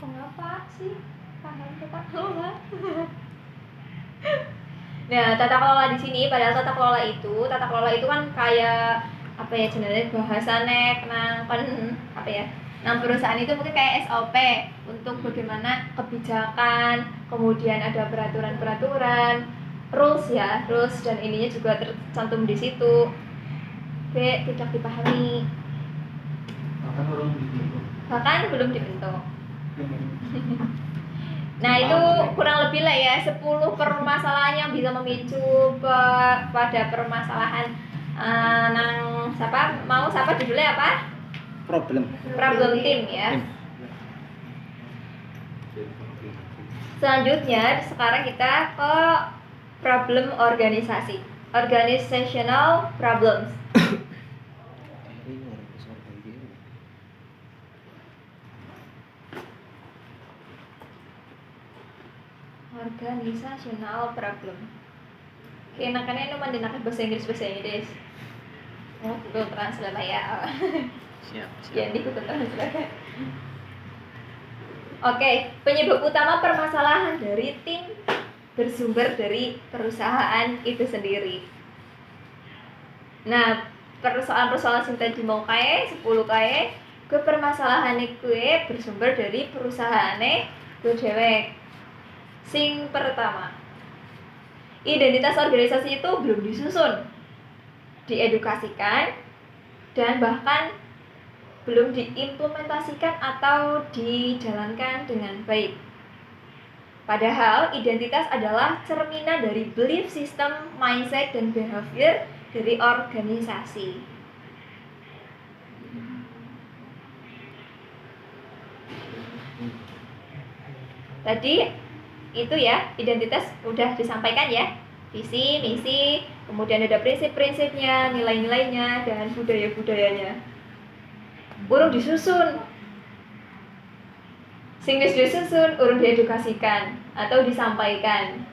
Mengapa sih? Paham tata kelola. Nah, tata kelola di sini, padahal tata kelola itu kan kayak apa ya jenis bahasane nang apa ya? Nang perusahaan itu mungkin kayak SOP untuk bagaimana kebijakan, kemudian ada peraturan-peraturan, rules dan ininya juga tercantum di situ. Oke, tidak dipahami. Bahkan belum dibentuk. Nah itu kurang lebih lah ya 10 permasalahan yang bisa memicu pada permasalahan nang siapa judulnya apa? Problem team ya. Selanjutnya sekarang kita ke problem organisasi, organizational problems. Organizational problem. Enakannya itu mandinakan bahasa Inggris. Oh, Google Translate ya. Siap. Ya, di Google Translate. Oke, penyebab utama permasalahan dari tim bersumber dari perusahaan itu sendiri. Nah, persoalan-persoalan sing tadi mau kae 10 kae ke permasalahan kuwi bersumber dari perusahaane kuwi dhewek. Sing pertama, identitas organisasi itu belum disusun, diedukasikan, dan bahkan belum diimplementasikan atau dijalankan dengan baik. Padahal identitas adalah cerminan dari belief system, mindset, dan behavior dari organisasi. Tadi itu ya, identitas udah disampaikan ya, visi, misi, kemudian ada prinsip-prinsipnya, nilai-nilainya, dan budaya-budayanya. Urung disusun, sing wis disusun urung diedukasikan atau disampaikan.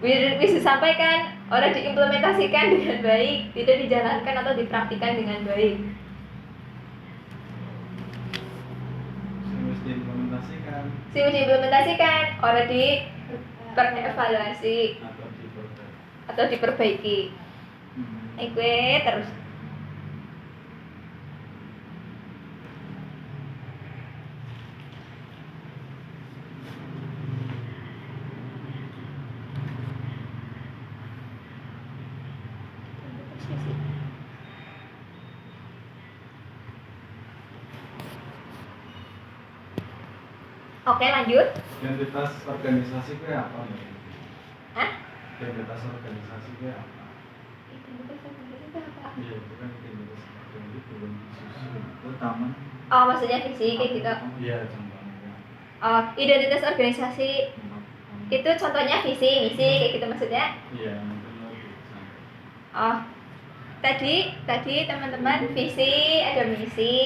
Wis disampaikan, orang diimplementasikan dengan baik, tidak dijalankan atau dipraktikkan dengan baik. Sing diimplementasikan, orang dievaluasi atau diperbaiki. Gue terus. Oke, lanjut. Identitas organisasi itu apa? Hah? Identitas organisasi itu apa? Identitas organisasi itu apa? Iya, itu kan identitas organisasi itu belum disusun. Utama. Oh, maksudnya visi kayak gitu. Iya, contohnya. Oh, identitas organisasi itu contohnya visi, misi kayak gitu maksudnya? Iya, oh, tadi teman-teman visi, ada misi,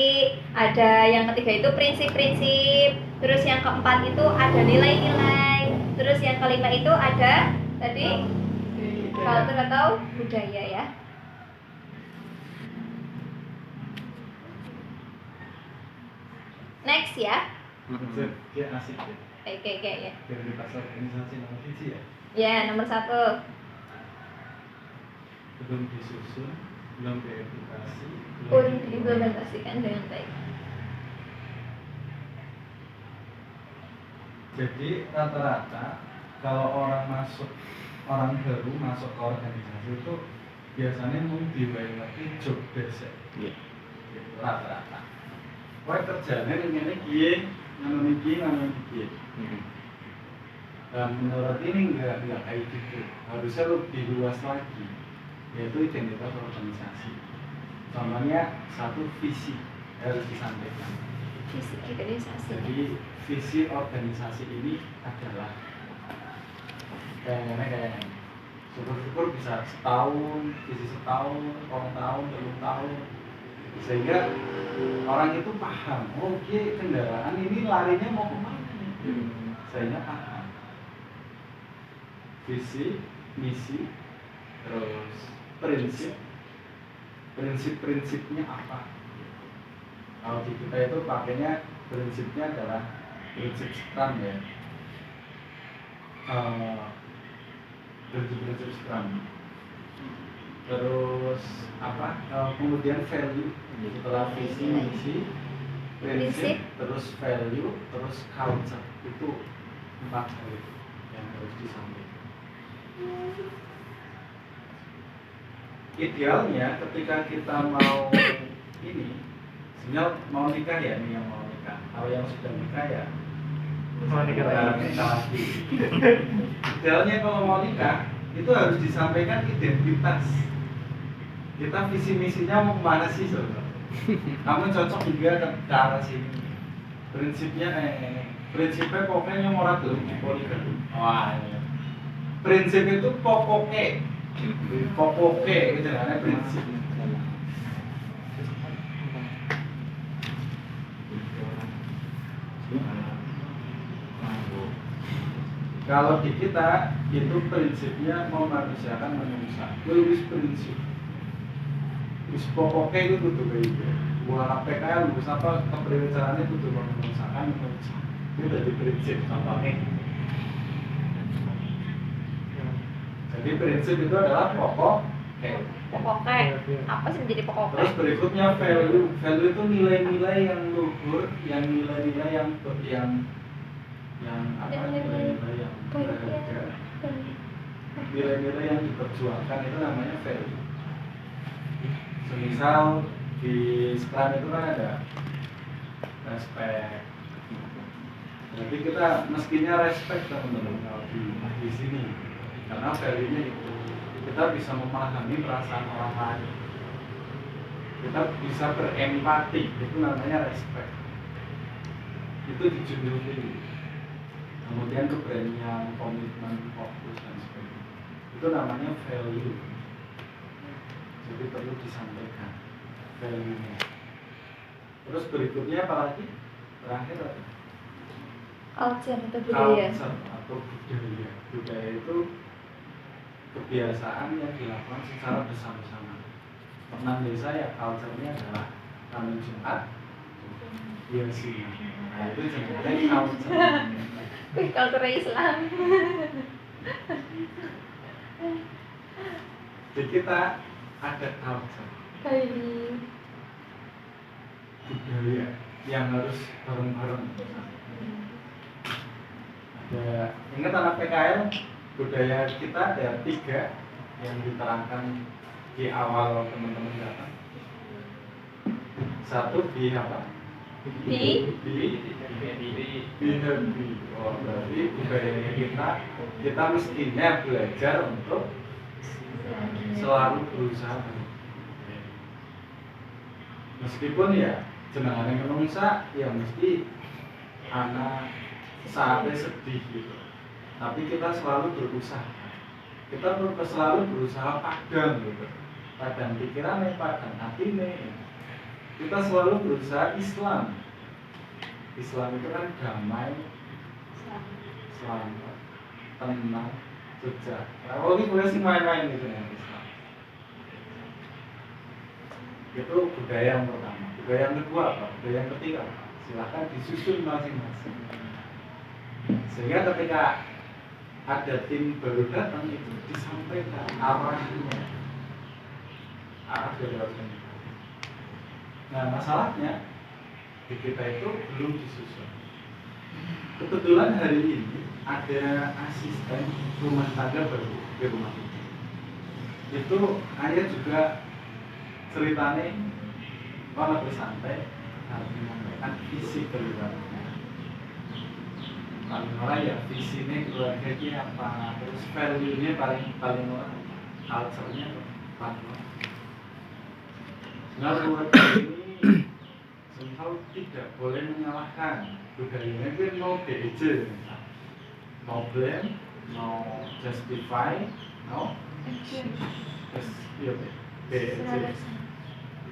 ada yang ketiga itu prinsip-prinsip, terus yang keempat itu ada nilai-nilai, terus yang kelima itu ada tadi culture atau budaya ya. Next ya. Dia asik ya. Oke ya. Identitas organisasi nomor visi ya. Ya, nomor 1. Belum disusun, belum diedukasi, belum diimplementasikan dengan baik. Jadi rata-rata kalau orang baru masuk ke organisasi itu biasanya mau ngerti job desk. Iya. Rata-rata. Wah kerjanya ini gini, namanya gini. Dan menurut ini enggak kayak gitu. Harusnya lebih luas lagi, yaitu identitas organisasi. Contohnya satu visi harus disampaikan. Visi organisasi. Jadi visi organisasi ini adalah kayak syukur-syukur bisa setahun, visi setahun, tahun, 2 tahun, sehingga orang itu paham, oke kendaraan ini larinya mau kemana, sehingga paham visi, misi, terus prinsip-prinsipnya apa. Kalau di kita itu pakainya prinsipnya adalah prinsip Scrum ya. Prinsip Scrum. Terus kemudian value, setelah visi, misi, prinsip, terus value, terus culture. Itu 4 hal itu yang harus disampaikan. Idealnya ketika kita mau ini, sebenarnya mau nikah ya, nih yang mau nikah. Kalau yang sudah nikah ya Mau nikah lagi. lagi. Idealnya kalau mau nikah itu harus disampaikan identitas. Kita visi misinya mau kemana sih saudara? Kamu cocok juga ke arah sini. Prinsipnya prinsipnya pokoknya orang belum poligami. Wah, iya. Prinsip itu pokoknya itu namanya prinsip. Kalau di kita itu prinsipnya memanusiakan manusia. Wis prinsip. Wis pokoknya itu kudu baik. Buat PKL lulus apa kepriwiraannya kudu memanusiakan manusia. Itu dari prinsip contohnya. Jadi prinsip itu adalah pokok. Pokoknya apa sih menjadi pokoknya? Terus berikutnya value. Value itu nilai-nilai yang luhur, yang nilai-nilai yang nilai-nilai yang berharga. Nilai-nilai yang diperjuangkan itu namanya value. Semisal di Scrum itu kan ada respect. Jadi kita mestinya respect teman-teman di sini. Karena value-nya itu kita bisa memahami perasaan orang lain, kita bisa berempati, itu namanya respect. Itu dijunjung tinggi. Kemudian keberanian, komitmen, fokus dan sebagainya, itu namanya value. Jadi perlu disampaikan value-nya. Terus berikutnya apa lagi? Terakhir apa? Culture atau budaya. Culture atau budaya. Budaya itu kebiasaan yang dilakukan secara bersama-sama. Pernah desa ya culture-nya adalah kami Jumat, iya sih. Nah itu sebenarnya culture. Culture Islam. Di kita ada culture, budaya yang harus bareng-bareng. Ada, ingat anak PKL? Budaya kita ada 3 yang diterangkan di awal teman-teman datang. 1 di apa? Be happy. Oh, berarti budayanya kita mestinya belajar untuk selalu berusaha. Meskipun ya jenengan menungsa ya mesti anak saatnya sedih gitu. Tapi kita selalu berusaha. Kita selalu berusaha padang gitu. Padang pikirannya, padang hatinya. Kita selalu berusaha Islam. Islam itu kan damai, selamat, tenang, sejahtera. Oh ini boleh sih main-main gitu dengan Islam. Itu budaya yang pertama. Budaya yang kedua apa? Budaya yang ketiga apa? Silahkan disusun masing-masing. Sehingga ketika ada tim baru datang itu disampaikan arahnya, arah dari organisasi. Nah masalahnya di kita itu belum disusun. Kebetulan hari ini ada asisten rumah tangga baru di rumah kita. Itu ayah juga ceritanya kalau bersantai harus menyampaikan visi keluarga. Paling orang ya visinya keluarga ini apa, terus value-nya paling orang, culture-nya apa. Nah keluarga ini somehow tidak boleh menyalahkan. Budayanya itu no BEJ, no blame, no justify, no BEJ.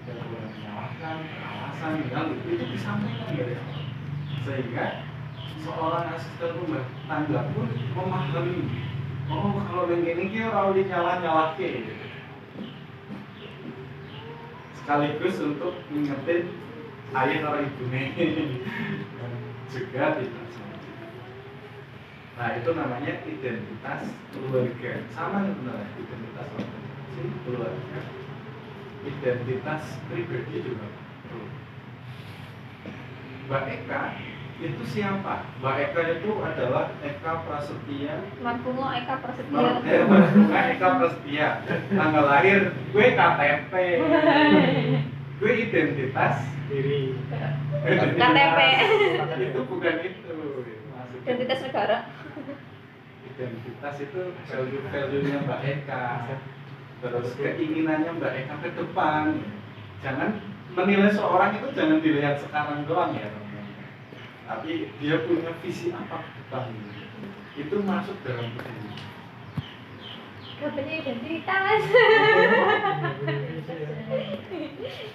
Tidak boleh menyalahkan, alasan, itu disampaikan dari awal. Sehingga seorang asisten rumah tangga pun memahami, oh kalau yang ini orang nyalah-nyalahke gitu. Sekaligus untuk ngingetin ayah atau ibunya juga tidak sengaja. Nah itu namanya identitas keluarga. Sama sebenarnya identitas organisasi, keluarga, identitas pribadi juga perlu. Mbak Eka itu siapa? Mbak Eka itu adalah Eka Prasetya. Marfungo Eka Prasetya. Marfungo Eka Prasetya. Tanggal lahir gue KTP. Gue identitas Diri. KTP. Itu bukan itu. Maksudnya Identitas negara. identitas itu value-nya Mbak Eka. Terus keinginannya Mbak Eka ke depan. Jangan menilai seorang itu jangan dilihat sekarang doang ya, teman-teman. Tapi dia punya visi apa ke depan. Itu masuk dalam begini. Katanya identitas.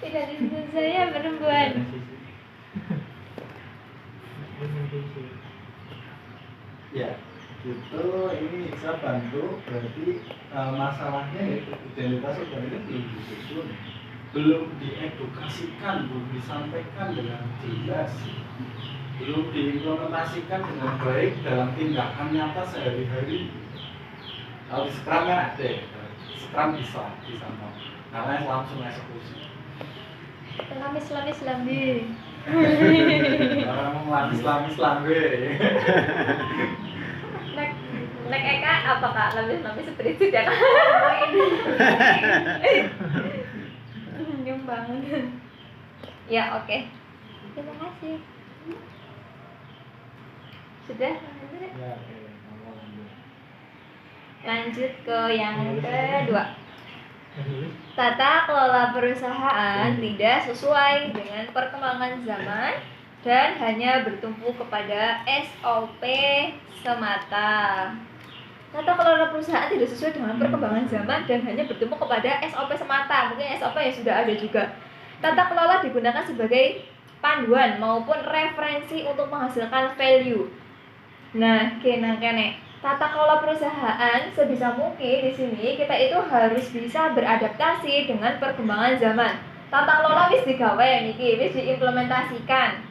Identitas saya perempuan. Ya, itu ini saya bantu berarti masalahnya yaitu identitas organisasi belum disusun, belum diedukasikan, belum disampaikan dengan jelas, belum diimplementasikan dengan baik dalam tindakan nyata sehari-hari. Kalau Scrum kan ada, Scrum bisa mau, karena langsung eksekusi. Lamis lambi. Orang mau lamis lambe. Nek Eka apa kak? Lamis seperti itu ya kak? Nyumbang. Ya oke. Terima kasih. Sudah? Ya, Lanjut ke yang kedua. Tata kelola perusahaan tidak sesuai dengan perkembangan zaman dan hanya bertumpu kepada SOP semata. Tata kelola perusahaan tidak sesuai dengan perkembangan zaman dan hanya bertumpu kepada SOP semata. Mungkin SOP yang sudah ada juga. Tata kelola digunakan sebagai panduan maupun referensi untuk menghasilkan value. Nah, kene tata kelola perusahaan sebisa mungkin di sini kita itu harus bisa beradaptasi dengan perkembangan zaman. Tata kelola wis digawe niki, wis diimplementasikan.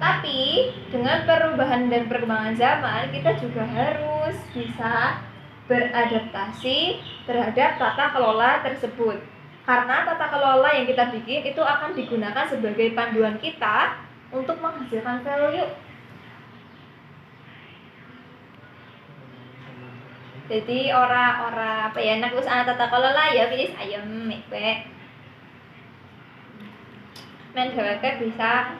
Tapi dengan perubahan dan perkembangan zaman kita juga harus bisa beradaptasi terhadap tata kelola tersebut. Karena tata kelola yang kita bikin itu akan digunakan sebagai panduan kita untuk menghasilkan value. Jadi ora apa ya, nek wis ana tata kelola ya wis ayem mek. Men dheweke bisa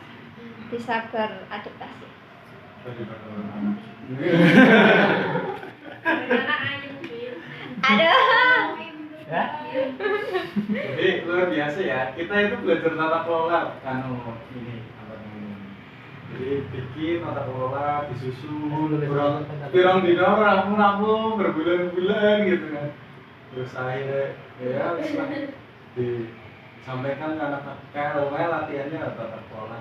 beradaptasi. Aduh. Ya? Jadi luar biasa ya. Kita itu belajar tata kelola kan ini apa namanya. Jadi bikin tata kelola disusun, pirang dina rampung berbulan-bulan gitu kan. Terus saya ya disampaikan ke anak PKL, latihannya tata kelola.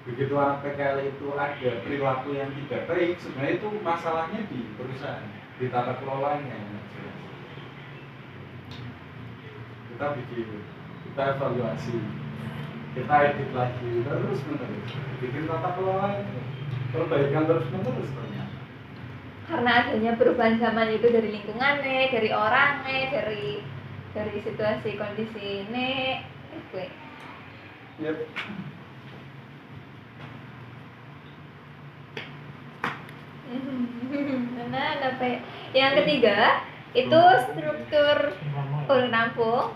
Begitu anak PKL itu ada perilaku yang tidak baik, sebenarnya itu masalahnya di perusahaan, di tata kelolanya. Kita bikin, kita evaluasi, kita edit lagi terus menerus, bikin tata kelola perbaikan terus menerus ternyata. Karena adanya perubahan zaman itu dari lingkungannya, dari orangnya, dari situasi kondisi ini, itu. Yep. Nah, apa ya? Yang ketiga itu struktur nampung.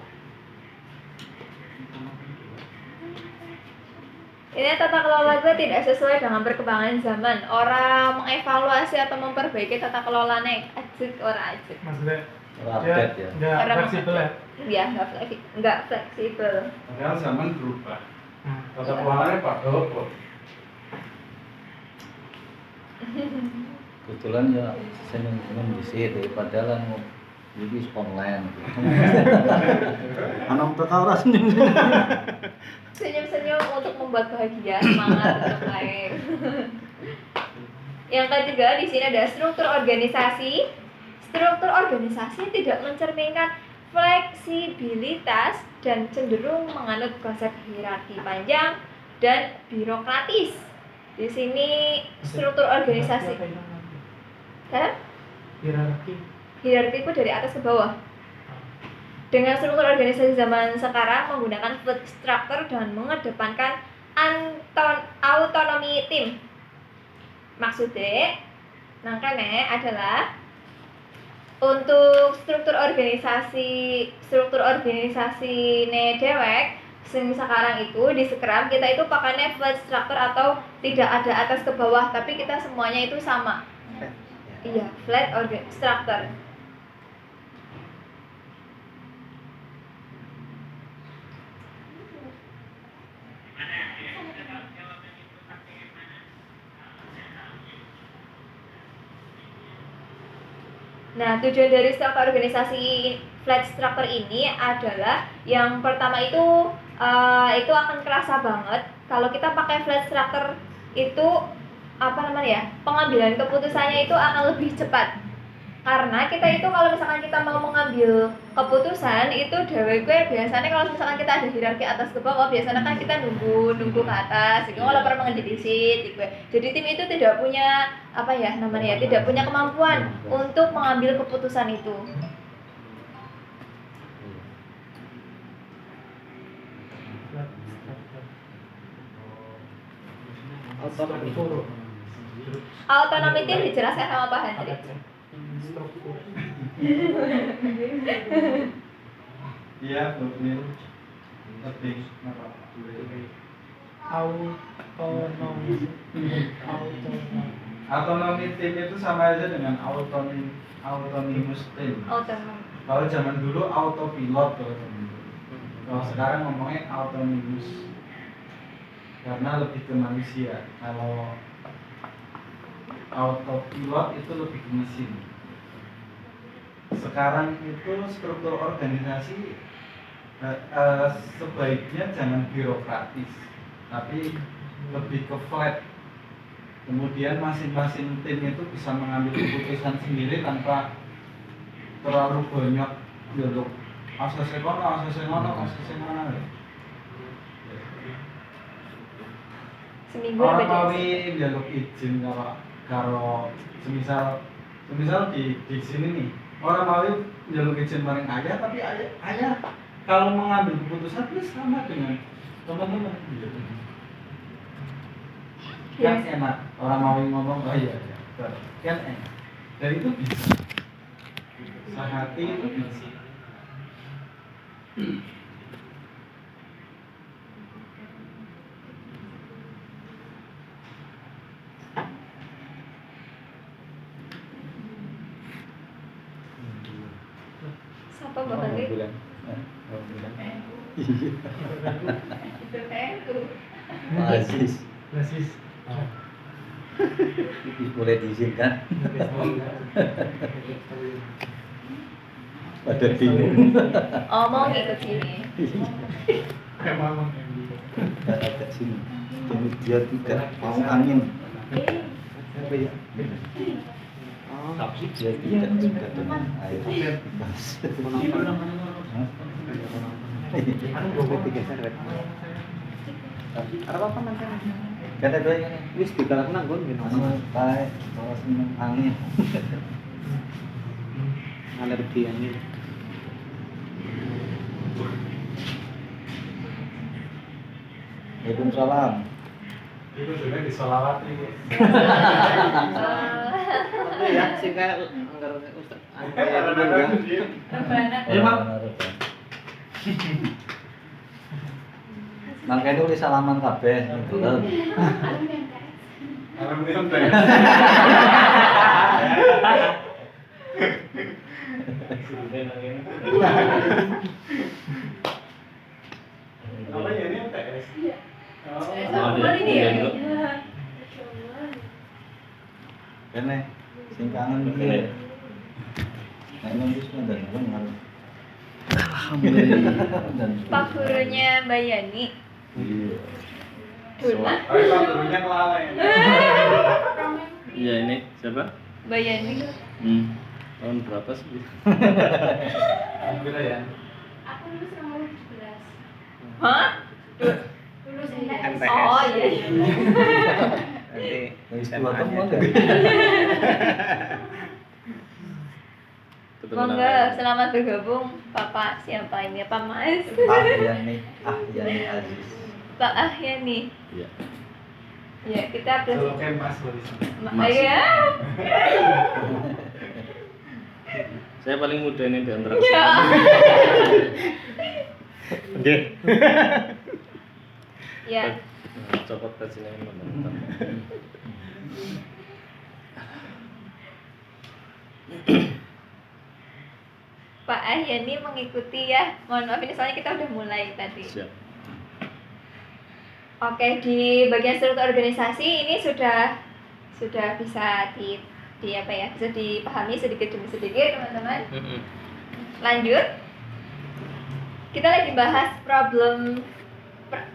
Ini tata kelola gue tidak sesuai dengan perkembangan zaman. Orang mengevaluasi atau memperbaiki tata kelolanya ajik orang ajik. Maksudnya Update ya. nggak fleksibel ya? Iya, nggak fleksibel. Padahal zaman berubah. Tata kelolanya pada apa? Kebetulan ya saya minum di sini padahal mau jadi online. Anak tertawa senyum. Senyum-senyum untuk membuat bahagia, semangat untuk lain. Yang ketiga di sini ada struktur organisasi. Struktur organisasi tidak mencerminkan fleksibilitas dan cenderung menganut konsep hierarki panjang dan birokratis. Di sini struktur organisasi. Hah? Hierarki itu dari atas ke bawah. Dengan struktur organisasi zaman sekarang menggunakan flat structure dan mengedepankan autonomi tim. Maksudnya, nangkane adalah untuk struktur organisasi ne dewek sing sekarang itu di Scrum kita itu pakainya flat structure atau tidak ada atas ke bawah, tapi kita semuanya itu sama. Iya, flat structure. Nah, tujuan dari struktur organisasi flat structure ini adalah yang pertama itu akan kerasa banget kalau kita pakai flat structure itu pengambilan keputusannya itu akan lebih cepat. Karena kita itu kalau misalkan kita mau mengambil keputusan itu biasanya kalau misalkan kita ada hierarki atas ke bawah biasanya kan kita nunggu ke atas itu kalau pernah mengendidisit gitu. Jadi tim itu tidak punya tidak punya kemampuan untuk mengambil keputusan itu. Autonomi tim dijelaskan sama Pak Hendrik. Iya, betul. Lebih apa? Autonomi tim itu sama aja dengan autonomous tim. Autonomi. Kalau zaman dulu autopilot kalau sekarang ngomongnya autonomous karena lebih ke manusia. Kalau autopilot itu lebih ke mesin. Sekarang itu struktur organisasi sebaiknya jangan birokratis, tapi lebih ke flat. Kemudian masing-masing tim itu bisa mengambil keputusan sendiri tanpa terlalu banyak jaluk asese kono. Seminggu Orang beda. mau jaluk izin kalau semisal di sini nih orang mau jaluk izin bareng ayah, tapi ayah kalau mengambil keputusan itu sama dengan teman-teman gitu. Kan enak orang mau ngomong oh iya kan enak dan itu bisa sehati itu bisa. Siapa Mbak Hendrik? bilang. Itu itu. Aziz. Boleh diizinkan? Pada bingung. Omong ikut sini. Agak sini. Jadi dia tidak mau angin. Apa ya? Dia tidak suka dengan air. Kata dua ini. Wis dikalahkan nggon gini. Baik, kalau senang angin. Alergi angin. Waalaikumsalam. Itu juga disolawati. Itu ya sih kayak anggar Ustaz. Makanya itu salaman kabeh gitu loh. Alhamdulillah. Apa ya ini MTS? Kene sing kangen iki. Nek nulis dan ngono. Alhamdulillah. Pak gurunya Mbak Yani. Iya. Dulu. Tapi Pak gurunya kelalaian. Iya ini siapa? Mbak Yani. Tahun berapa sih? Alhamdulillah ya. Aku lulus nomor 17. Hah? Lulus MTS. Oh iya. Nanti Wis SMA tua -nya. tuh Ketemu Monggo, nama. selamat bergabung Bapak siapa ini? Pak Mas. Yani Aziz. Pak Ahyani. Iya. Ya, kita Solo kemas loh di sini. Mas. Iya. Saya paling muda ini di antara Ya. Nggih. Ya. copot ke sini teman-teman. Pak Ahyani mengikuti ya. Mohon maaf ini soalnya kita udah mulai tadi. Siap. Oke, di bagian struktur organisasi ini sudah bisa di apa ya? Bisa dipahami sedikit demi sedikit, teman-teman. Lanjut. Kita lagi bahas problem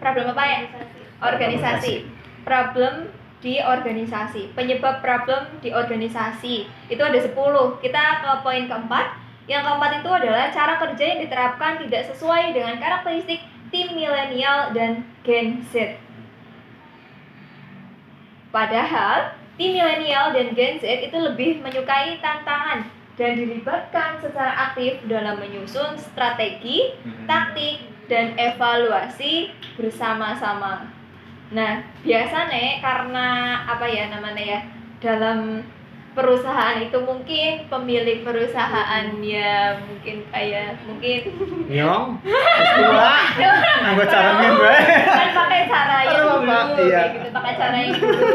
apa ya? Organisasi. Problem di organisasi. Penyebab problem di organisasi. Itu ada 10. Kita ke poin keempat. Yang keempat itu adalah cara kerja yang diterapkan tidak sesuai dengan karakteristik tim milenial dan Gen Z. Padahal tim milenial dan Gen Z itu lebih menyukai tantangan dan dilibatkan secara aktif dalam menyusun strategi, taktik, dan evaluasi bersama-sama. Nah, biasanya karena apa ya namanya ya, dalam perusahaan itu mungkin pemilik perusahaannya mungkin Nyong. Tua. Anggo carane bae. kan pakai cara yang Aduh, dulu Pak, iya. kayak gitu, pakai cara yang dulu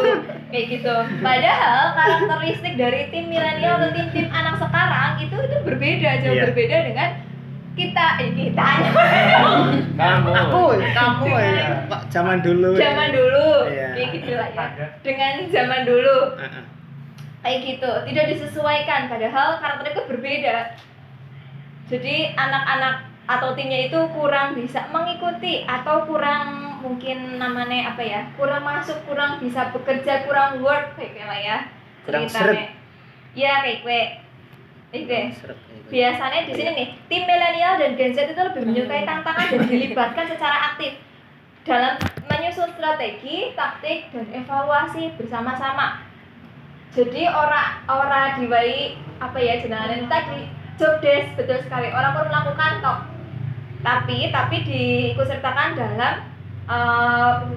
kayak gitu. Padahal karakteristik dari tim milenial atau tim anak sekarang itu berbeda, jauh Iya. berbeda dengan kita. Kamu ya. Pak zaman dulu. Zaman dulu Iya. kayak gitu lah ya. Dengan zaman dulu Heeh. kayak gitu, tidak disesuaikan padahal karakternya itu berbeda. Jadi anak-anak atau timnya itu kurang bisa mengikuti atau kurang mungkin namanya apa ya, kurang masuk, kurang bisa bekerja, kurang work kayak lah ya Kurang ceritanya. Ya kayak gue biasanya di sini nih tim milenial dan Gen Z itu lebih menyukai tantangan dan dilibatkan secara aktif dalam menyusun strategi, taktik, dan evaluasi bersama-sama. Jadi ora diwai apa ya jenengan tadi job desk, betul sekali, orang pun melakukan toh, tapi diikutsertakan dalam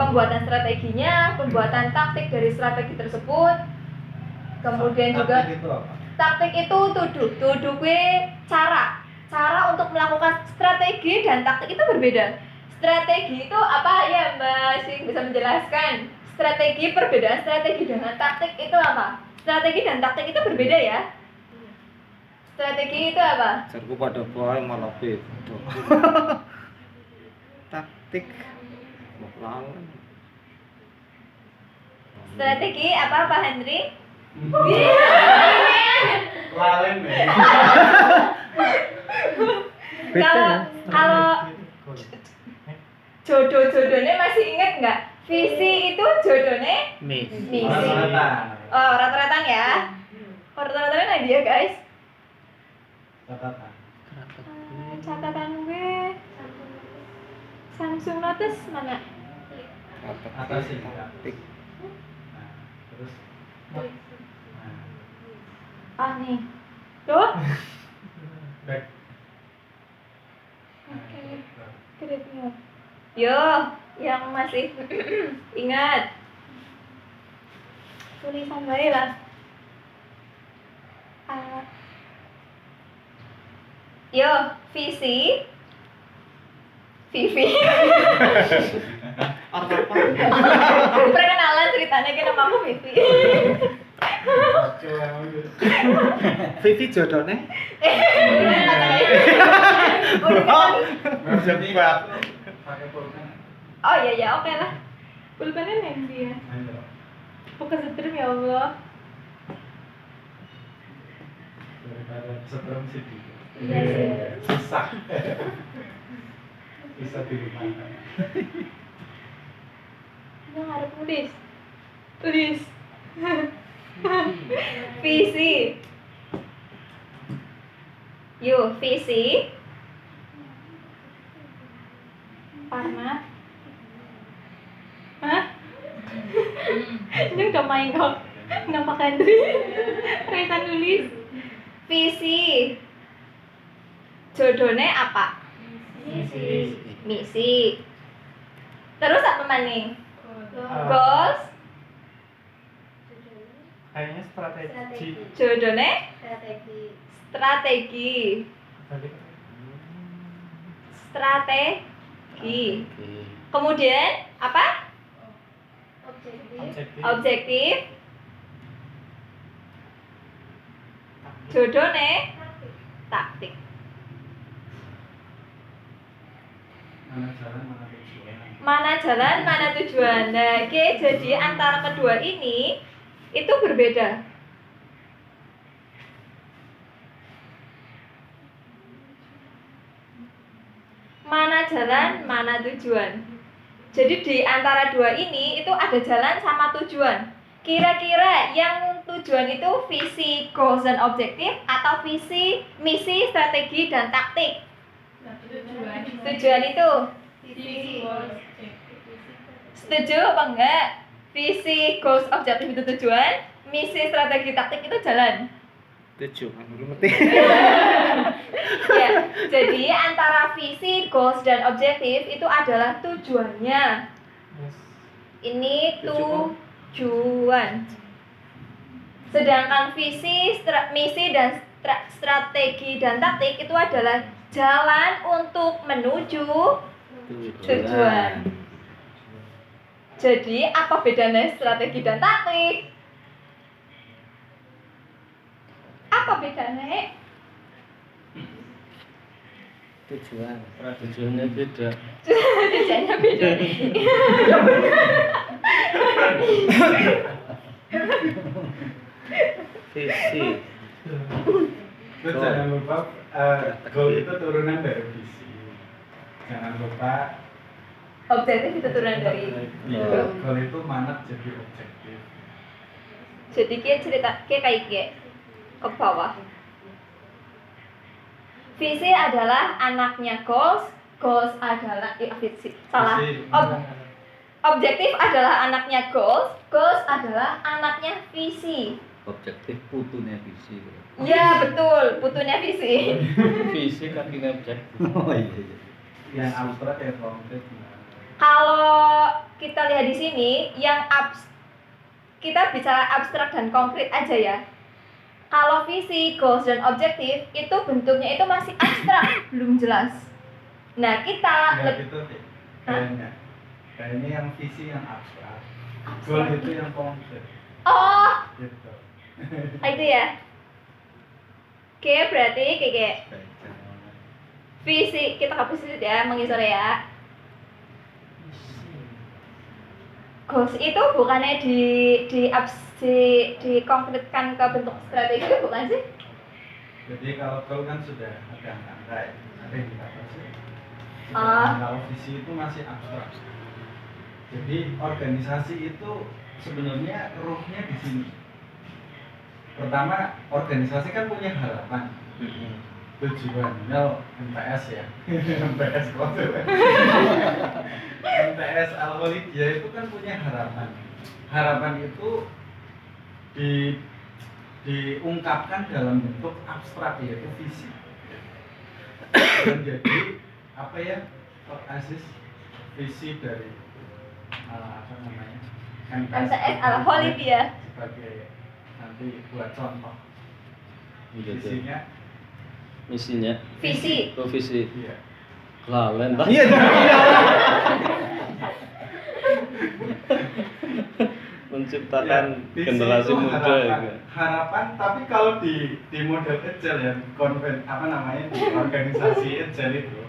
pembuatan strateginya, pembuatan taktik dari strategi tersebut, kemudian juga Taktik itu apa? taktik itu tuduh gue cara untuk melakukan strategi dan taktik itu berbeda. Strategi itu apa ya Mbak Sing bisa menjelaskan? Strategi, perbedaan strategi dengan taktik itu apa? Strategi dan taktik itu berbeda ya. Strategi itu apa? Jarku pada boy malah beda. Taktik mau lawan. Strategi apa Pak Henry? Lalen ya. Kalau jodohnya masih inget nggak? Visi itu jodohnya misi. Oh, rata-ratan ya. Rata-ratan dia guys. Catatan. Catatan gue Samsung Notes mana? Atas ini. Taktik. Nah, terus Ah nih. Tuh. back. Oke. Keren. Yo, yang masih ingat. Tulisan baik lah. Yo, visi. Vivi. Perkenalan ceritanya kan nama aku Vivi. Vivi jodohnya. Pakai pulpen. Oh iya ya, oke lah. Pulpennya neng dia. Ayo. Bukan setrum ya Allah. Daripada setrum sih. Iya sih. Susah. Bisa dilupakan. Dia nggak ada tulis. Visi. Yuk, visi. Karena Ini udah main kok. Nampakan tuh. Kaitan nulis. Visi. Jodone apa? Misi. Terus apa maning? Goals. Kayaknya strategi. Jodone strategi. Strategi. Kemudian apa? Objektif. Jodone taktik. Mana jalan, mana tujuan. Mana jalan, mana tujuan. Nah, oke, jadi antara kedua ini itu berbeda. Mana jalan, mana tujuan. Jadi di antara dua ini itu ada jalan sama tujuan. Kira-kira yang tujuan itu visi, goals dan objektif atau visi, misi, strategi dan taktik? Tujuan itu setuju apa enggak? Visi, goals, objektif itu tujuan, misi, strategi, taktik itu jalan. Tujuh kan belum ngerti. Ya, jadi antara visi, goals dan objektif itu adalah tujuannya. Ini tujuan. Sedangkan visi, misi dan strategi dan taktik itu adalah jalan untuk menuju tujuan. Jadi apa bedanya strategi dan taktik? Apa bedanya? Tujuan. Tujuannya beda. Bedanya beda. Visi. Terus jangan lupa goal itu turunan dari visi. Jangan lupa Objektif itu turunan dari goal itu manat jadi objektif. jadi kia cerita kia kayak kia ke bawah. Visi adalah anaknya goals, goals adalah visi. Salah. Visi. Objektif adalah anaknya goals, goals adalah anaknya visi. Objektif putunya visi. Ya betul, putunya visi. Visi kakinya objektif. Oh iya. Yang abstrak ya konkret. Kalau kita lihat di sini, yang kita bicara abstrak dan konkret aja ya. Kalau visi, goals dan objektif itu bentuknya itu masih abstrak, belum jelas. Nah kita Ya gitu deh. Kayaknya yang visi yang abstrak. Goal itu yang konkret. oh Gitu. itu ya. Oke berarti kayak visi kita hapus itu ya, mengisor ya. Goals itu bukannya dikonkretkan ke bentuk strategi bukan sih? Jadi kalau goal kan sudah ada angka ya, ada indikator sih. Ah. Kalau visi itu masih abstrak. Jadi organisasi itu sebenarnya ruhnya di sini. Pertama, organisasi kan punya harapan, tujuan, MTS ya, MTS kode. MTS Al-Walidiyah itu kan punya harapan. Harapan itu diungkapkan dalam bentuk abstrak yaitu visi. Dan jadi apa ya? Asis visi dari apa namanya? MTS Al-Walidiyah sebagai nanti buat contoh. Gitu. Visinya Misinya. visi. Oh, visi. iya. Lalen tak? Iya. Menciptakan Visi generasi itu muda harapan, ya. harapan tapi kalau di model agile ya apa namanya di organisasi agile itu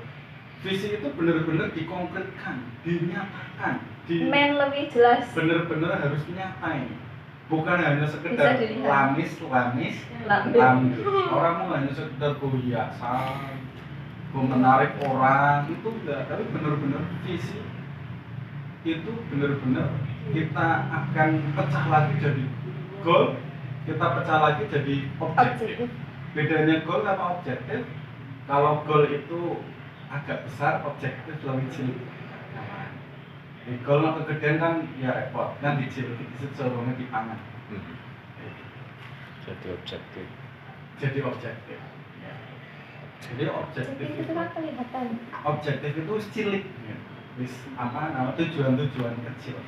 visi itu benar-benar dikonkretkan, dinyatakan, Lebih jelas. benar-benar harus nyata ini, bukan hanya sekedar Bisa dilihat. lamis Lambung. orang mau hanya sekedar hiasan, menarik orang itu enggak, tapi benar-benar visi itu benar-benar kita akan pecah lagi jadi goal, kita pecah lagi jadi objektif. Objektif. Bedanya goal sama objektif, kalau goal itu agak besar, objektif lebih cilik. Kalau kegedean kan ya repot, kan dicil, seorangnya dipangan. Jadi objektif. Jadi objektif. Ya. Jadi objektif Jadi itu kan kelihatan. objektif itu cilik, ya. Wis apa nama tujuan-tujuan kecil.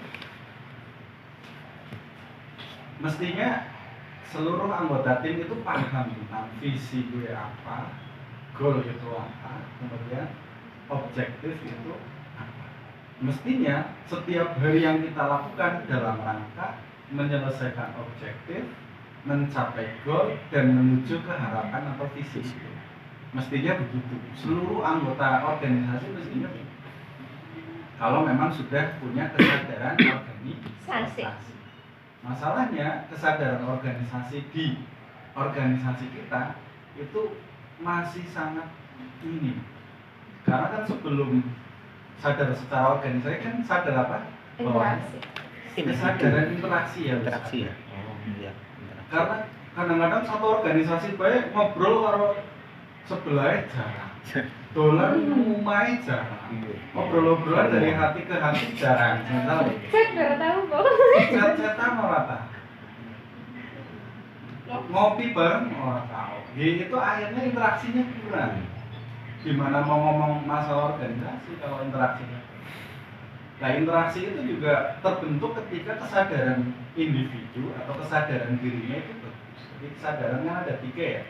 Mestinya seluruh anggota tim itu paham tentang visi gue apa, goal itu apa, kemudian objektif itu apa. Mestinya setiap hari yang kita lakukan dalam rangka menyelesaikan objektif, mencapai goal, dan menuju ke harapan atau visi itu. Mestinya begitu. Seluruh anggota organisasi mestinya begitu. Kalau memang sudah punya kesadaran organisasi. Masalahnya kesadaran organisasi di organisasi kita itu masih sangat minim. Karena kan sebelum sadar secara organisasi kan sadar apa? Bahwa Interaksi. kesadaran interaksi ya. Interaksi ya. Oh iya. Interaksi. Karena kadang-kadang satu organisasi baik ngobrol karo sebelahnya jarang. Dolan umumnya jarang. Ngobrol-ngobrolan dari hati ke hati jarang. Sementara Saya baru tahu kok. chat-chatan ora tahu. Ngopi bareng ora tahu. Itu akhirnya interaksinya kurang. Gimana mau ngomong masalah organisasi kalau interaksinya? Nah, interaksi itu juga terbentuk ketika kesadaran individu atau kesadaran dirinya itu bagus. Jadi kesadaran kan ada 3 ya.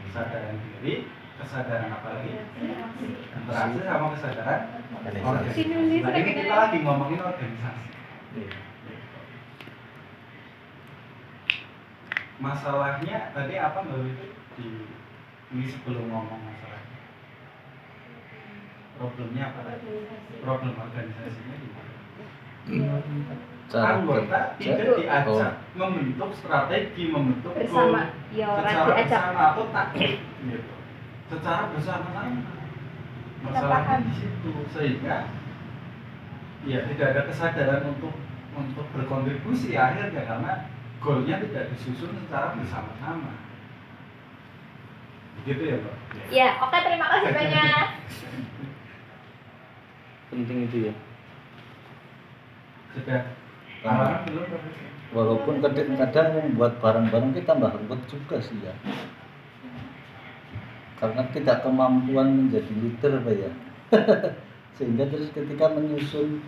Kesadaran diri, kesadaran apa lagi? Interaksi sama kesadaran organisasi. Nah, ini kita lagi ngomongin organisasi. Masalahnya tadi apa Mbak Wifi ini sebelum ngomong masalahnya? Problemnya apa tadi? Problem organisasinya di mana? Anggota tidak diajak membentuk strategi, membentuk goal Bersama. Ya orang secara diajak. bersama atau taktik gitu. Secara bersama-sama. Masalahnya di situ sehingga ya tidak ada kesadaran untuk berkontribusi akhirnya karena goalnya tidak disusun secara bersama-sama. Begitu ya, Mbak? Ya, oke, terima kasih banyak. Penting itu ya. Sudah tawaran belum? Walaupun kadang membuat barang-barang kita tambah ribet juga sih ya. Karena tidak kemampuan menjadi leader Pak ya. Sehingga terus ketika menyusun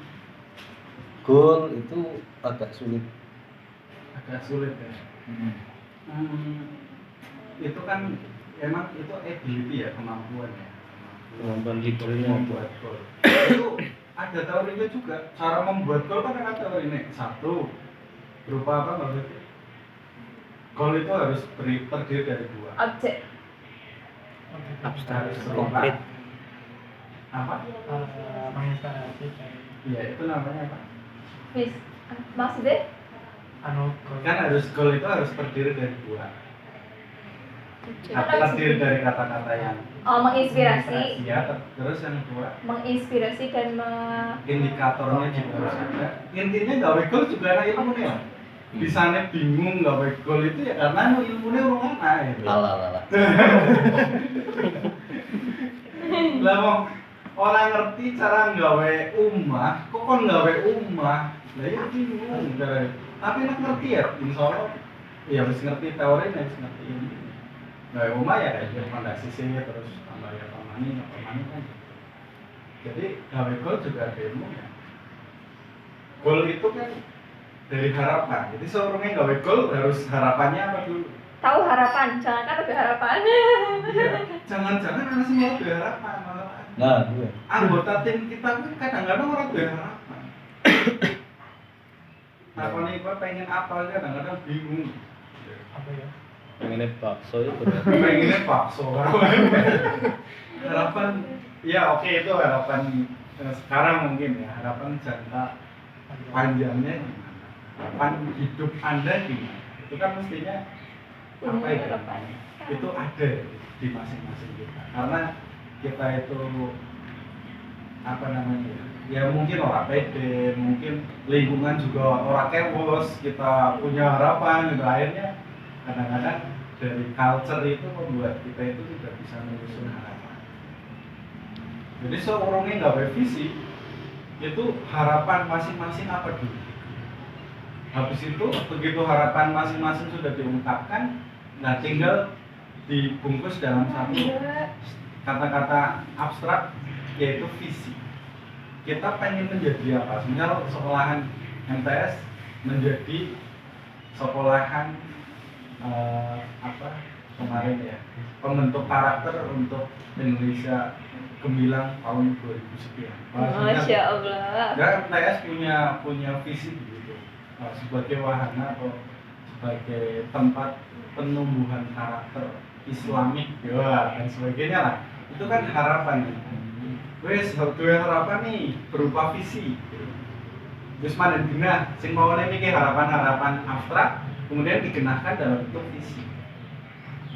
goal itu agak sulit. Agak sulit ya. Itu kan emang itu ability ya, kemampuan ya. Kemampuan leadernya. Membuat goal. Itu ada teorinya juga. Cara membuat goal kan ada teorinya. Satu, berupa apa maksudnya? Goal itu harus terdiri dari 2. Objek. Abstrak, Harus konkret. apa? Iya, itu namanya apa? Bis. Maksudnya? Kan harus goal itu harus terdiri dari 2. Terdiri dari kata-kata yang Menginspirasi. ya, terus yang kedua Menginspirasi dan indikatornya juga harus ada. Intinya gawe goal juga ada ilmunya lah. Bisanya bingung gawe goal itu ya karena ilmunya orang ana ya. Alah. Lah mau orang ngerti cara gawe umah, kok kon gawe umah? Lah ya bingung. Tapi nek ngerti ya, insyaallah ya harus ngerti teori, harus ngerti ini. Gawe umah ya kayak fondasi sih terus tambah ya pamani kan. Jadi gawe goal juga ada ilmunya. Goal itu kan dari harapan. Jadi seorangnya gawe goal harus harapannya apa dulu? tahu harapan, jangan kan lebih harapan. Iya, jangan-jangan anak semua berharapan malah. Nah, gue. Anggota tim kita kan kadang-kadang orang berharapan. Nah, kalau nih pengen apa kadang-kadang bingung. Apa ya? Pengennya bakso itu. Pengennya bakso. Harapan, ya oke itu harapan sekarang mungkin ya, harapan jangka panjangnya gimana? Harapan hidup Anda gimana? Itu kan mestinya apa ya? Harapan. Itu ada di masing-masing kita. Karena kita itu apa namanya ya mungkin orang pede, mungkin lingkungan juga orang kewos, kita punya harapan gitu. Akhirnya kadang-kadang dari culture itu membuat kita itu tidak bisa menyusun harapan. Jadi seorangnya nggak bervisi itu harapan masing-masing apa dulu. Habis itu begitu harapan masing-masing sudah diungkapkan, nah tinggal dibungkus dalam satu kata-kata abstrak yaitu visi. Kita pengen menjadi apa? Sebenarnya sekolahan MTS menjadi sekolahan kemarin ya, pembentuk karakter untuk Indonesia gemilang tahun 2000 sekian. Masya Allah. Ya, MTS punya visi begitu, sebagai wahana atau sebagai tempat penumbuhan karakter Islamik ya, dan sebagainya lah. Itu kan harapan. Wes, dua harapan nih berupa visi. Terus mana guna, sing mau mikir harapan-harapan abstrak, kemudian digenahkan dalam bentuk visi.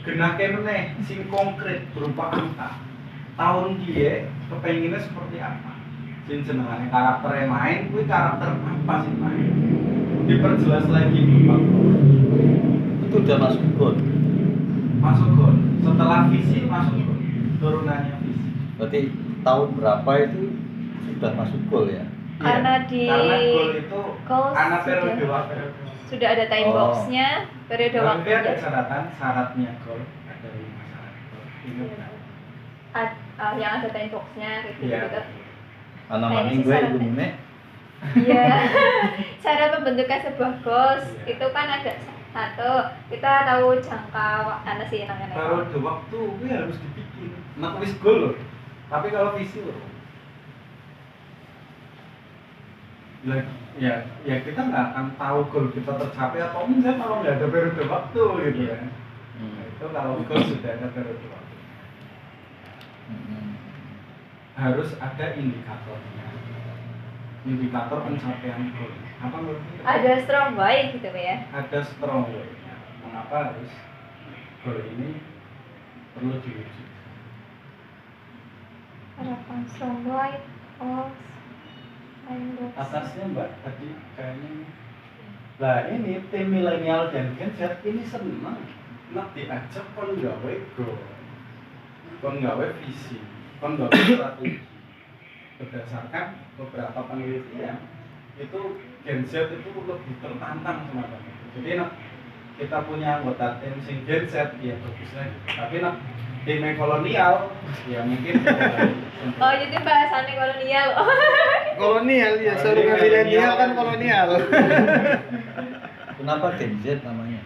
Genahkan nih, sing konkret berupa angka. Tahun dia kepenginnya seperti apa? Sing senengannya karakter yang main, kuwi karakter apa sih main? Diperjelas lagi berupa Itu udah masuk gol. masuk gol. Setelah visi masuk gol. Turunannya visi. Berarti tahun berapa itu sudah masuk gol ya? Karena di Karena gol itu goals anak periode sudah- waktu. Sudah ada time Oh. box-nya, periode Tapi ada waktunya. syaratnya gol, ada 5 syarat gol. Ingat nggak? Yang ada time box-nya kayak Iya. gitu. Anak Kayaknya maning sih gue syaratnya. ibu nek. Iya. Cara pembentukan sebuah goals Iya. itu kan ada satu, kita tahu jangka waktu sih namanya. Periode waktu itu harus dibikin. Nah, tulis gol loh. Tapi kalau visi loh. Ya kita nggak akan tahu gol kita tercapai atau enggak kalau nggak ada periode waktu gitu ya. Nah, itu kalau gol sudah ada periode waktu. Harus ada indikatornya. Indikator pencapaian gol. Apa menurut kita? Ada strong boy gitu ya. Ada strong way-nya. Mengapa harus gol ini perlu diwujud? Harapan strong boy. Oh. Time box. Atasnya Mbak tadi kayaknya. Lah ini tim milenial dan Gen Z ini seneng nek diajak kon gawe gol. Kon gawe visi, kon gawe strategi. Berdasarkan beberapa penelitian itu Gen Z itu lebih tertantang semacam itu. Jadi nek kita punya anggota tim sing Gen Z ya bagusnya gitu. Tapi nek tim kolonial ya mungkin Oh, jadi bahasannya kolonial. Kolonial ya, seorang milenial kan kolonial. Kenapa Gen Z namanya?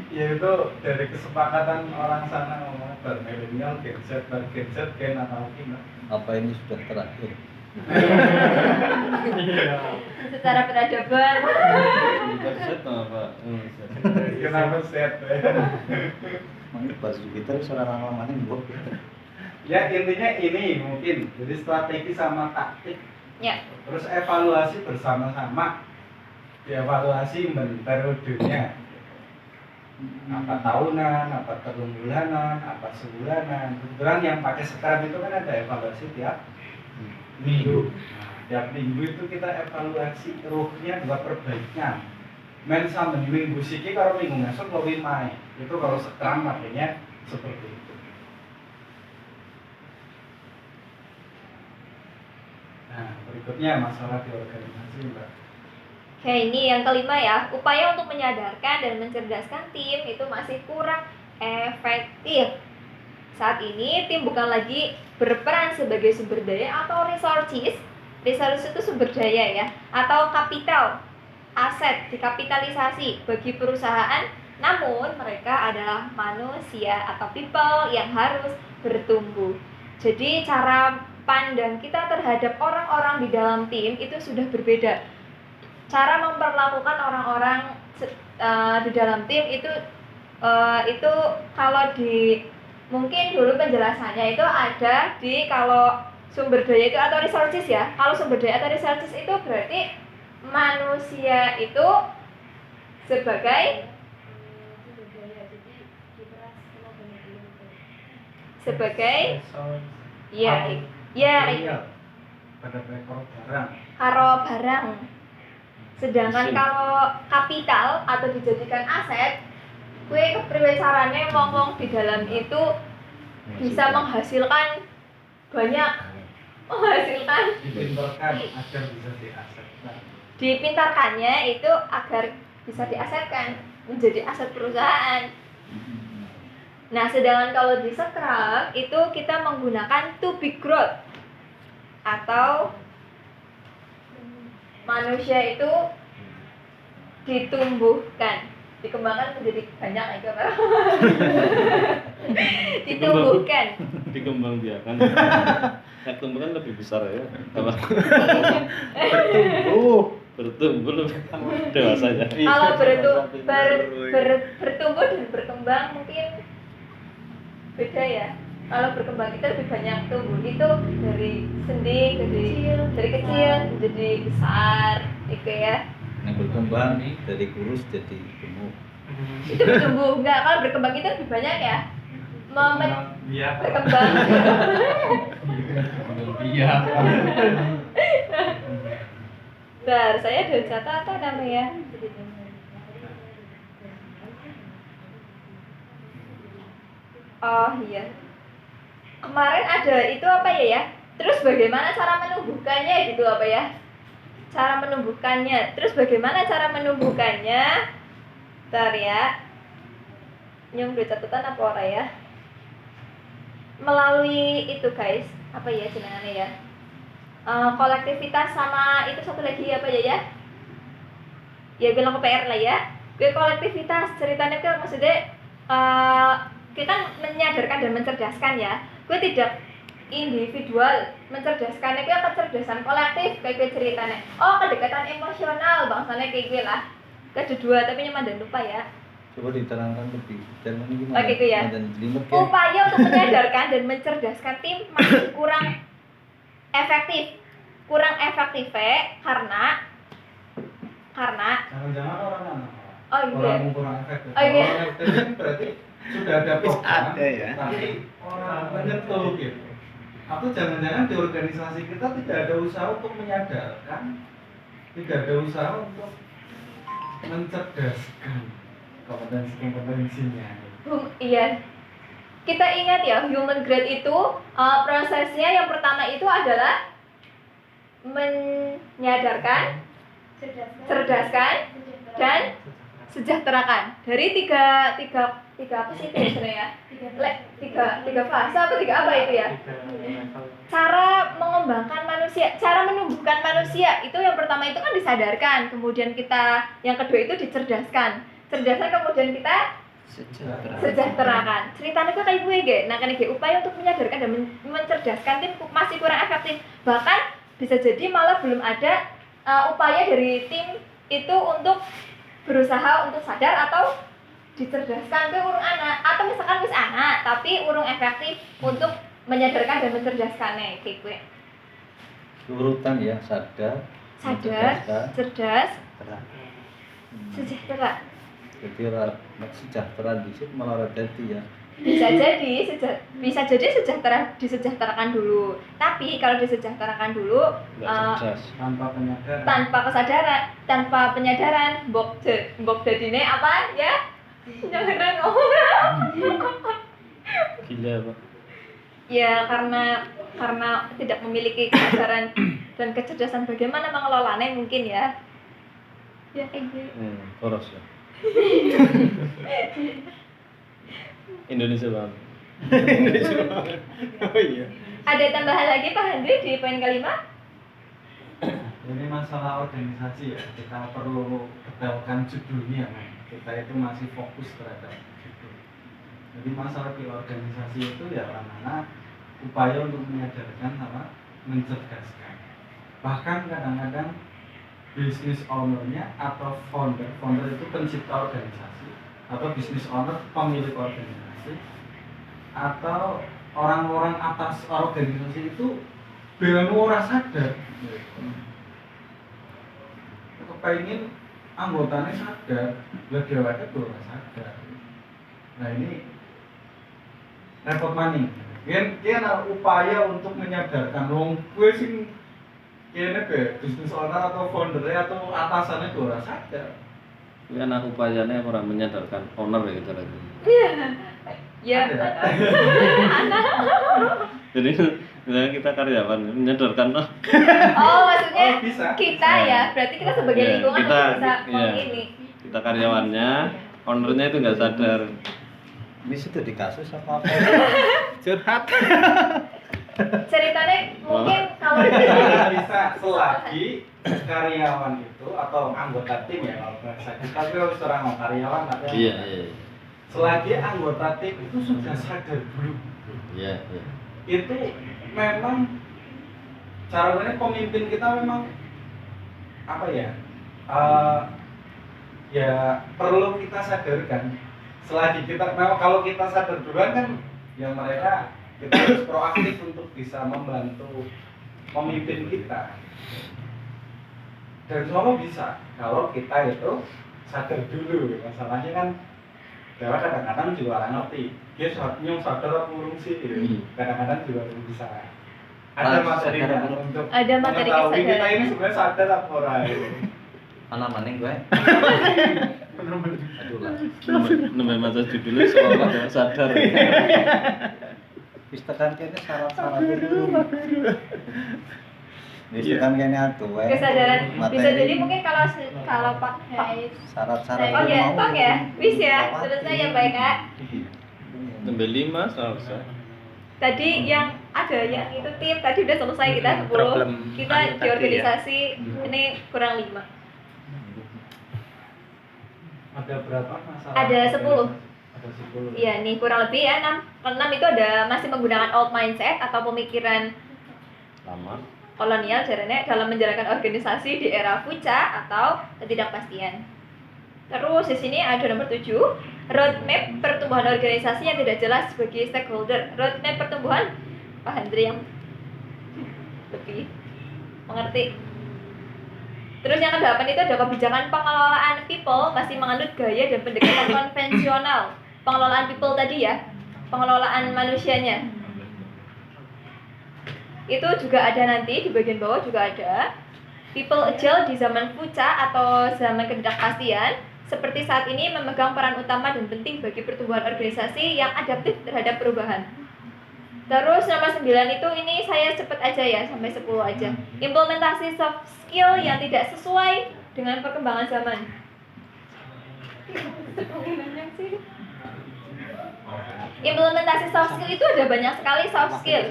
ya itu dari kesepakatan orang sana ngomong milenial Gen Z Gen atau gimana. Apa ini sudah terakhir? Secara peradaban. Gen Z apa? Kenapa set Ini bahasa kita seorang lama maning bu. ya intinya ini mungkin jadi strategi sama taktik Ya. terus evaluasi bersama-sama dievaluasi periodenya apa tahunan, apa 3 bulanan, apa sebulanan. Kebetulan yang pakai sekarang itu kan ada evaluasi tiap minggu. Nah, tiap minggu itu kita evaluasi ruhnya dua perbaikan. Men sampai minggu siki kalau minggu ngesuk lebih main. Itu kalau sekarang makanya seperti itu. Nah, berikutnya masalah di organisasi, Mbak. Oke, ini yang kelima ya. Upaya untuk menyadarkan dan mencerdaskan tim itu masih kurang efektif. Saat ini tim bukan lagi berperan sebagai sumber daya atau resources. Resources itu sumber daya ya, atau kapital, aset dikapitalisasi bagi perusahaan. Namun mereka adalah manusia atau people yang harus bertumbuh. Jadi cara pandang kita terhadap orang-orang di dalam tim itu sudah berbeda. Cara memperlakukan orang-orang di dalam tim itu kalau di mungkin dulu penjelasannya itu ada di kalau sumber daya itu atau resources ya. Kalau sumber daya atau resources itu berarti manusia itu sebagai Pada ekor barang. karo barang. Sedangkan kalau kapital atau dijadikan aset, kue kepriwe carane ngomong di dalam itu bisa menghasilkan banyak menghasilkan. dipintarkan agar bisa diasetkan. Dipintarkannya itu agar bisa diasetkan menjadi aset perusahaan. Nah, sedangkan kalau di Scrum itu kita menggunakan to be growth atau manusia itu ditumbuhkan, dikembangkan menjadi banyak itu apa? Ditumbuhkan. Dikembang biakan. Yang tumbuh kan lebih besar ya. Apa? Bertumbuh lebih dewasa ya. Kalau bertumbuh dan berkembang mungkin beda ya. Kalau berkembang itu lebih banyak tumbuh itu dari sendi, dari kecil jadi besar, gitu ya. Yang berkembang dari kurus jadi gemuk. Itu bertumbuh enggak? Kalau berkembang itu lebih banyak ya. Iya. Berkembang. Iya. Bentar, saya ada catatan namanya. Oh iya. Kemarin ada itu apa ya? Terus bagaimana cara menumbuhkannya gitu apa ya? Cara menumbuhkannya. Terus bagaimana cara menumbuhkannya? Bentar ya. Nyung udah catatan apa ora ya? Melalui itu guys, apa ya jenengannya ya? Kolektivitas sama itu satu lagi apa ya? Ya bilang ke PR lah ya. Gue kolektivitas ceritanya ke maksudnya kita menyadarkan dan mencerdaskan ya. Gue tidak individual mencerdaskan itu kecerdasan kolektif kayak gue ceritanya. Oh, kedekatan emosional bangsanya kayak gue lah. Kedua tapi nyaman dan lupa ya. Coba diterangkan lebih detail ini gimana? Oh gitu ya. Upaya untuk menyadarkan dan mencerdaskan tim masih kurang efektif. Kurang efektif karena Jangan-jangan orang anak. oh iya. Orang kurang efektif. Oh iya. Orang efektif berarti sudah ada program, Ada ya. tapi orang menyentuh gitu. Atau jangan-jangan di organisasi kita tidak ada usaha untuk menyadarkan, tidak ada usaha untuk mencerdaskan kompetensinya. Iya. Kita ingat ya, human growth itu prosesnya yang pertama itu adalah menyadarkan, cerdaskan, dan sejahterakan. Dari tiga apa sih itu sebenarnya? Tiga fase apa tiga apa itu ya? Cara mengembangkan manusia, cara menumbuhkan manusia itu yang pertama itu kan disadarkan, kemudian kita yang kedua itu dicerdaskan, kemudian kita sejahterakan. Ceritanya kok kayak gue ge. Nah, kan upaya untuk menyadarkan dan mencerdaskan tim masih kurang efektif. Bahkan bisa jadi malah belum ada upaya dari tim itu untuk berusaha untuk sadar atau dicerdaskan ke urung anak, atau misalkan wis anak tapi urung efektif untuk menyadarkan dan mencerdaskannya kayak gue. Urutan ya, sadar, cerdas, sejahtera. Jadi sejahtera di situ malah jadi ya. Bisa jadi disejahterakan dulu. Tapi kalau disejahterakan dulu tanpa kesadaran, tanpa penyadaran, mbok dadine apa ya? Jangan ngomong. Gila Pak. Ya karena tidak memiliki kesadaran dan kecerdasan bagaimana mengelolanya mungkin ya. Ya kayak gitu. Poros ya. Indonesia Bang. Oh iya. Ada tambahan lagi Pak Handri di poin kelima? Ini masalah organisasi ya, kita perlu detailkan judulnya kan. Kita itu masih fokus terhadap judul. Jadi masalah di organisasi itu ya mana upaya untuk menyadarkan sama mencerdaskan. Bahkan kadang-kadang business owner-nya atau founder itu pencipta organisasi, atau business owner pemilik organisasi, atau orang-orang atas organisasi itu belum ora sadar. Kepengen anggotanya sadar, lebih awalnya belum sadar. Nah ini repot maning. Kian upaya untuk menyadarkan wong gue sing kene be bisnis owner atau foundernya atau atasannya tuh ora sadar. Ini anak upayanya orang menyadarkan owner ya gitu lagi. Ya. Jadi Misalnya kita karyawan menyodorkan Oh, maksudnya Oh, bisa. kita ya, berarti kita sebagai Iya, lingkungan kita- harus bisa iya. ini. kita karyawannya, ownernya itu nggak sadar. Bis itu di kasus apa? Curhat. Ceritanya mungkin kalau bisa selagi karyawan itu atau anggota tim ya kalau bahasa kita itu harus orang karyawan atau Iya. selagi anggota tim itu sudah sadar dulu Iya. itu memang caranya pemimpin kita memang apa ya ya perlu kita sadarkan selagi kita memang kalau kita sadar duluan kan ya mereka kita harus proaktif untuk bisa membantu memimpin kita dan semua bisa kalau kita itu sadar dulu masalahnya kan ya kadang-kadang juga orang ngerti dia nyong sadar apa urung sih kadang-kadang juga belum bisa ada materinya untuk ada materi mengetahui kita kesadaran. ini sebenarnya sadar apa orang Mana maning gue? Aduh lah. Nambah masa judulnya soal ada sadar. Wis tekan kene syarat-syarat itu. Wis tekan kene atuh wae. Kesadaran bisa Materi. jadi mungkin kalau Pak Syarat-syarat Oh itu ya, mau Pak ya, wis ya, dilewati. selesai ya baik Kak. Nambah 5 seharusnya. Tadi yang ada yang itu tim tadi udah selesai kita 10. Problem Kita anu di tadi ya. organisasi ini kurang 5. ada berapa masalah Ada 10. ada 10 Iya nih kurang lebih ya 6. 6 itu ada masih menggunakan old mindset atau pemikiran Lama. kolonial jarane dalam menjalankan organisasi di era fuca atau ketidakpastian. Terus di sini ada nomor 7, roadmap pertumbuhan organisasi yang tidak jelas bagi stakeholder. Roadmap pertumbuhan Pak Hendri yang lebih mengerti. Terus yang ke-8 itu ada kebijakan pengelolaan people masih menganut gaya dan pendekatan konvensional. Pengelolaan people tadi ya, pengelolaan manusianya. Itu juga ada nanti di bagian bawah juga ada people agile di zaman fuca atau zaman ketidakpastian seperti saat ini memegang peran utama dan penting bagi pertumbuhan organisasi yang adaptif terhadap perubahan. Terus nomor 9 itu ini saya cepet aja ya sampai 10 aja. Implementasi soft skill yang tidak sesuai dengan perkembangan zaman. Implementasi soft skill itu ada banyak sekali soft skill.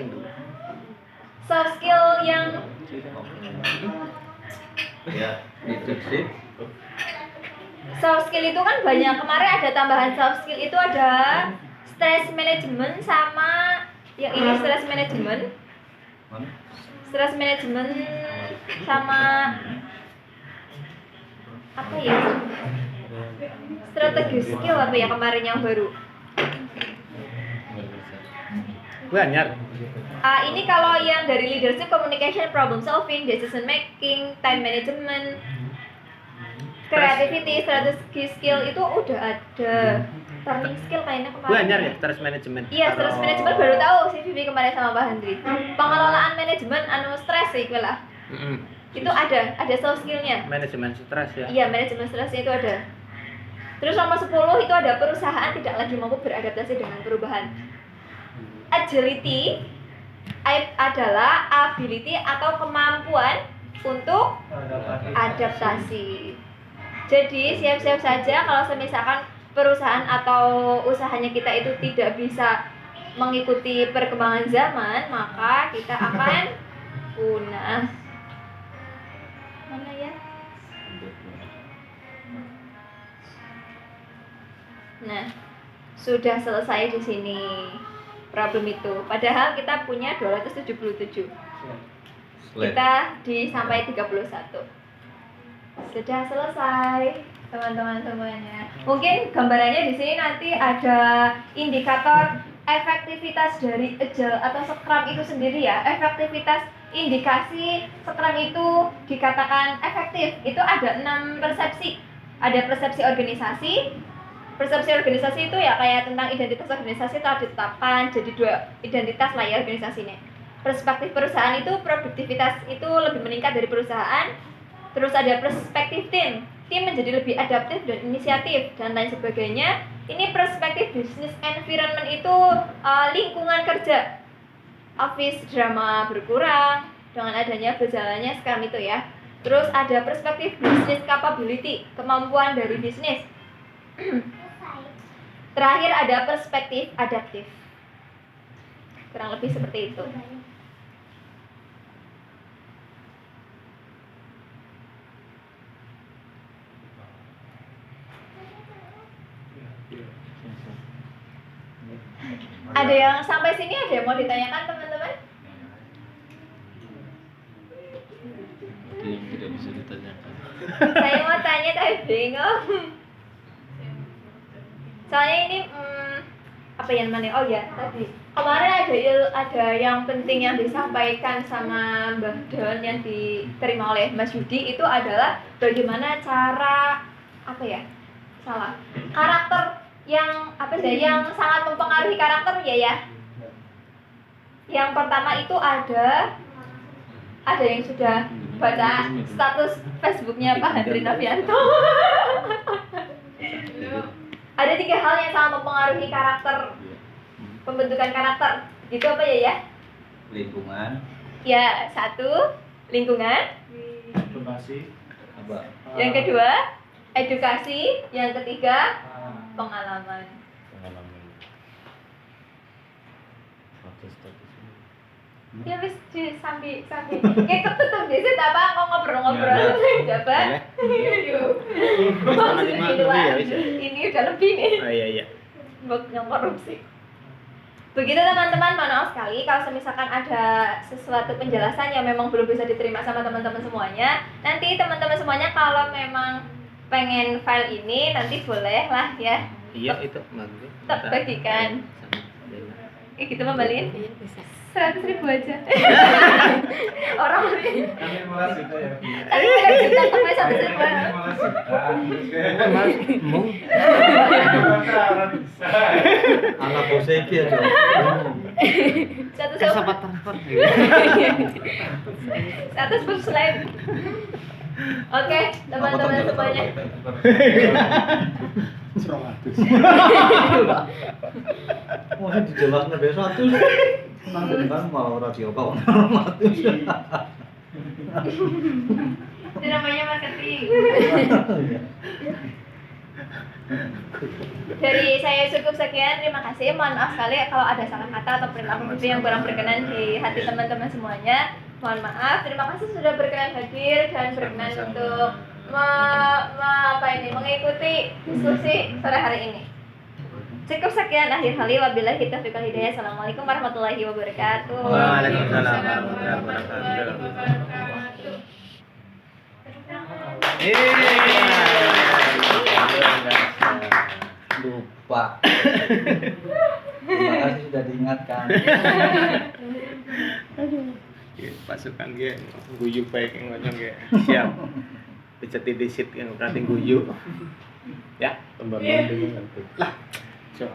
Soft skill yang Ya, itu sih. soft skill itu kan banyak. Kemarin ada tambahan soft skill itu ada stress management sama yang ini stress management. Mana? Stress management sama apa ya? Strategi skill apa ya kemarin yang baru? Gue anyar. Ini kalau yang dari leadership, communication, problem solving, decision making, time management, creativity, strategi skill itu udah ada. Turning skill kayaknya kemarin. Gue anyar ya, stress management. Iya, stress management baru tahu sih Vivi kemarin sama Pak Hendri. Pengelolaan manajemen stres sih gue lah. Itu ada soft skillnya. Manajemen stres ya. Iya, manajemen stresnya itu ada. Terus nomor 10 itu ada perusahaan tidak lagi mampu beradaptasi dengan perubahan. Agility adalah ability atau kemampuan untuk adaptasi. Jadi siap-siap saja kalau misalkan perusahaan atau usahanya kita itu tidak bisa mengikuti perkembangan zaman, maka kita akan punah. Mana ya? Nah, sudah selesai di sini problem itu. Padahal kita punya 277. Kita di sampai 31. Sudah selesai, teman-teman semuanya. Mungkin gambarannya di sini nanti ada indikator efektivitas dari agile atau Scrum itu sendiri ya. Efektivitas indikasi Scrum itu dikatakan efektif. Itu ada 6 persepsi. Ada persepsi organisasi. Persepsi organisasi itu ya kayak tentang identitas organisasi telah ditetapkan, jadi 2 identitas lah ya organisasinya. Perspektif perusahaan itu produktivitas itu lebih meningkat dari perusahaan. Terus ada perspektif tim menjadi lebih adaptif dan inisiatif dan lain sebagainya. Ini perspektif business environment itu lingkungan kerja. office drama berkurang dengan adanya berjalannya scam itu ya. Terus ada perspektif business capability, kemampuan dari bisnis. Terakhir ada perspektif adaptif. Kurang lebih seperti itu. Ada yang sampai sini ada yang mau ditanyakan teman-teman? Yang tidak bisa ditanyakan. Saya mau tanya tapi bingung. Soalnya ini apa yang mana? Oh ya tadi kemarin ada yang penting yang disampaikan sama Mbah Don yang diterima oleh Mas Yudi itu adalah bagaimana cara apa ya karakter yang apa sih yang sangat mempengaruhi karakter ya. Yang pertama itu ada yang sudah baca status Facebooknya Pak Handri Novianto. Ada 3 hal yang sangat mempengaruhi karakter, pembentukan karakter. Gitu apa ya? Lingkungan. Ya, 1, lingkungan. Edukasi. Apa? Yang kedua, edukasi. Yang ketiga, pengalaman. Pengalaman. Status. Ya wis sambil kayak ketutup di situ apa kok ngobrol-ngobrol coba. Ini udah lebih nih. Oh iya. Buat yang korupsi. Begitu teman-teman, mohon maaf sekali kalau misalkan ada sesuatu penjelasan yang memang belum bisa diterima sama teman-teman semuanya. Nanti teman-teman semuanya kalau memang pengen file ini nanti boleh lah ya. Iya itu nanti. Tak bagikan. Gitu Mbak 100.000 aja. Orang Kami malah suka ya. tapi kita sampai 100.000. Anak boseki aja. Satu Kesempatan transfer. 100 slide. Oke, teman-teman semuanya. Wah, dijelasnya besok tuh. Nanti kan malah radio kau. Itu namanya marketing. Dari saya cukup sekian, terima kasih. Mohon maaf sekali kalau ada salah kata atau perilaku yang kurang berkenan di hati teman-teman semuanya. Mohon maaf. Terima kasih sudah berkenan hadir dan berkenan untuk mengikuti diskusi sore hari ini. Cukup sekian akhir kali, wabillahi taufiq wal hidayah. Assalamualaikum warahmatullahi wabarakatuh. Waalaikumsalam warahmatullahi wabarakatuh. Lupa. Terima kasih sudah diingatkan. Pasukan ge guyu baik yang ngocong ge. Siap. Diceti disit yang berarti guyu. Ya, Tambah-tambah dengan itu. lah. Coba.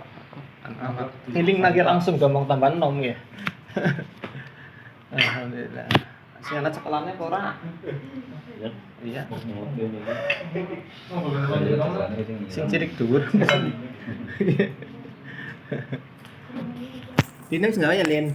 Anak healing lagi langsung gampang tambah nom ya. Alhamdulillah. Si anak sekolahnya kok ora? Ya. Iya. Ngopi nih. Sing cilik dhuwur. Dinem sengaja ya, Lin.